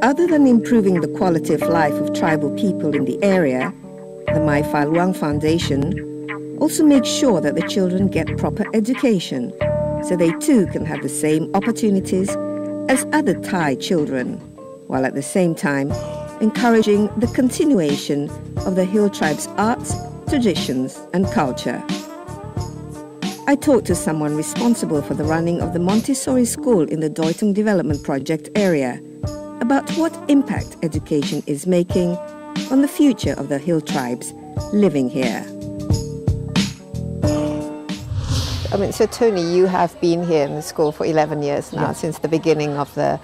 Other than improving the quality of life of tribal people in the area, the Mai Fai Luang Foundation also makes sure that the children get proper education so they too can have the same opportunities as other Thai children, while at the same time encouraging the continuation of the Hill Tribe's arts, traditions and culture. I talked to someone responsible for the running of the Montessori school in the Doi Tung Development Project area about what impact education is making on the future of the Hill Tribes living here. I mean, so Tony, you have been here in the school for 11 years now, since the beginning of the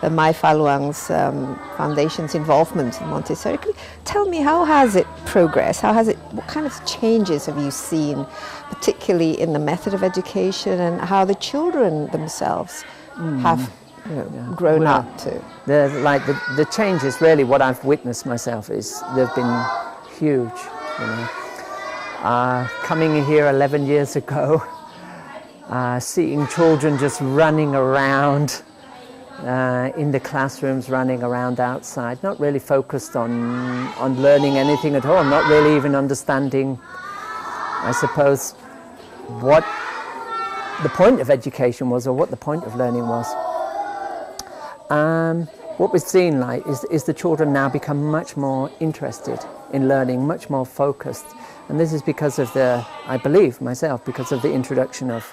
Mai Fai Luang's Foundation's involvement in Montessori. Tell me, how has it progressed? What kind of changes have you seen, particularly in the method of education, and how the children themselves have grown up to? The changes, really, what I've witnessed myself is they've been huge. Coming here 11 years ago, seeing children just running around in the classrooms, running around outside, not really focused on learning anything at all, not really even understanding, I suppose, what the point of education was or what the point of learning was. What we've seen is the children now become much more interested in learning, much more focused. And this is because of I believe myself, because of the introduction of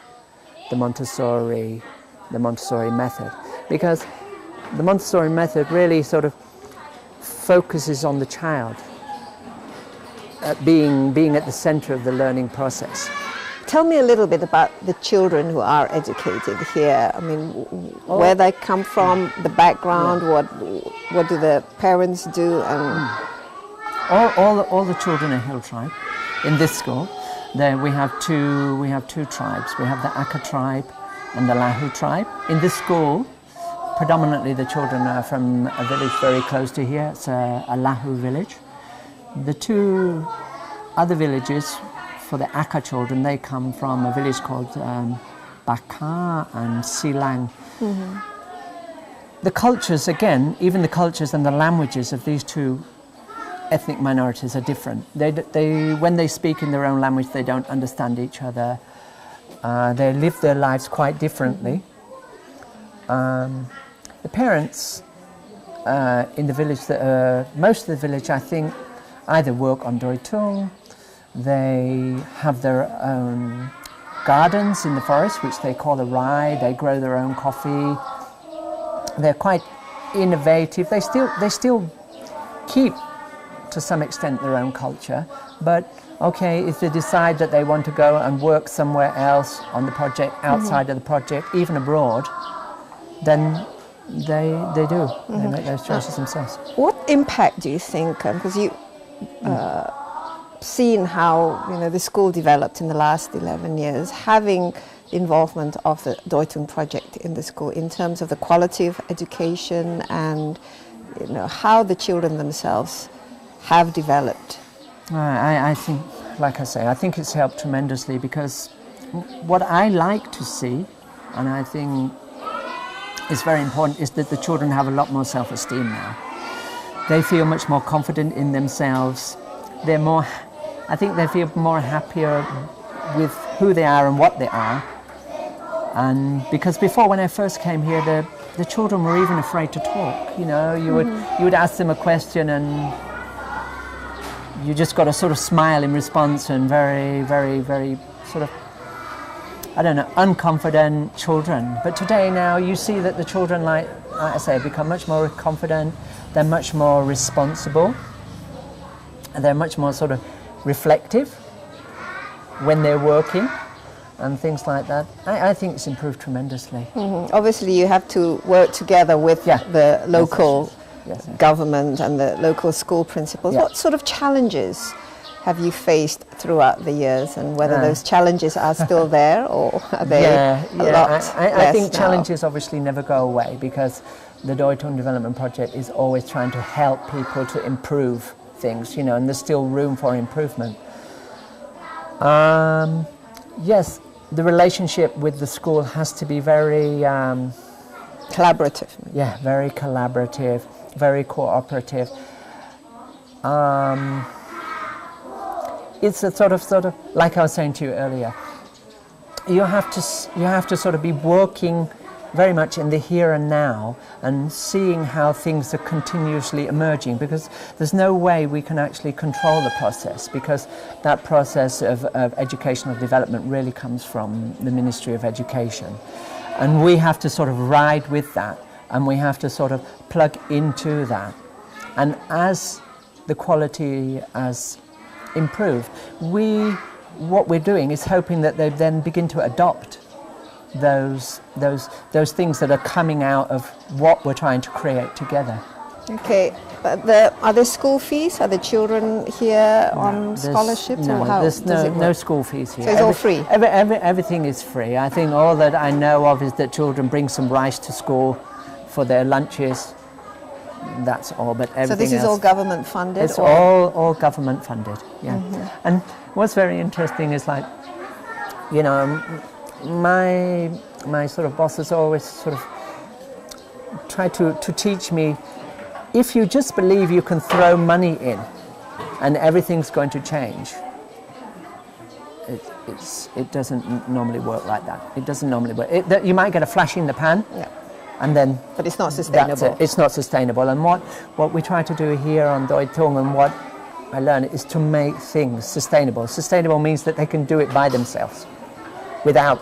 the Montessori method. Because the Montessori method really sort of focuses on the child being at the center of the learning process. Tell me a little bit about the children who are educated here. I mean, where they come from, the background, what do the parents do? And all the children are Hill Tribe. In this school, we have two tribes. We have the Aka tribe and the Lahu tribe. In this school, predominantly the children are from a village very close to here. It's a Lahu village. The two other villages for the Aka children, they come from a village called Baka and Silang. Mm-hmm. The cultures, again, even the cultures and the languages of these two ethnic minorities are different. When they speak in their own language, they don't understand each other. They live their lives quite differently. The parents in the village, most of the village, I think, either work on Doi Tung, they have their own gardens in the forest, which they call a rai. They grow their own coffee. They're quite innovative. They still keep, to some extent, their own culture. But okay, if they decide that they want to go and work somewhere else on the project, outside of the project, even abroad, then they do. They make those choices themselves. What impact do you think? Because you seen how the school developed in the last 11 years, having involvement of the Doi Tung project in the school in terms of the quality of education and how the children themselves have developed. I think, like I say, I think it's helped tremendously, because what I like to see, and I think is very important, is that the children have a lot more self-esteem now. They feel much more confident in themselves. I think they feel more happier with who they are and what they are. And because before, when I first came here, the children were even afraid to talk. You would ask them a question and you just got a sort of smile in response, and very, very, very sort of, I don't know, unconfident children. But today now you see that the children, like I say, become much more confident. They're much more responsible. And they're much more sort of reflective when they're working and things like that. I think it's improved tremendously. Mm-hmm. Obviously you have to work together with the local government and the local school principals. Yeah. What sort of challenges have you faced throughout the years, and whether those challenges are still there, or are they a lot I think now? Challenges obviously never go away, because the Doi Tung Development Project is always trying to help people to improve things, and there's still room for improvement. Yes, the relationship with the school has to be very collaborative. Yeah, very collaborative. very cooperative. It's a sort of like I was saying to you earlier. You have to sort of be working very much in the here and now and seeing how things are continuously emerging, because there's no way we can actually control the process, because that process of educational development really comes from the Ministry of Education. And we have to sort of ride with that, and we have to sort of plug into that. And as the quality has improved, what we're doing is hoping that they then begin to adopt those things that are coming out of what we're trying to create together. Okay, but are there school fees? Are the children here on scholarships? No, or how there's does it work? no school fees here. So it's all free? Everything is free. I think all that I know of is that children bring some rice to school for their lunches. That's all, but everything So this is else, all government funded? It's all government funded, yeah. Mm-hmm. And what's very interesting is, like, you know, my sort of bosses always sort of try to teach me, if you just believe you can throw money in and everything's going to change, it doesn't normally work like that. It doesn't normally work. You might get a flash in the pan, yeah. And then but it's not sustainable. It's not sustainable. And what we try to do here on Doi Tung, and what I learn, is to make things sustainable. Sustainable means that they can do it by themselves, without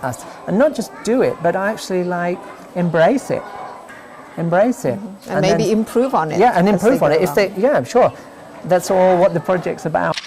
us, and not just do it, but actually like embrace it, and maybe then improve on it. Yeah, and improve on it. If they, yeah, sure, that's all what the project's about.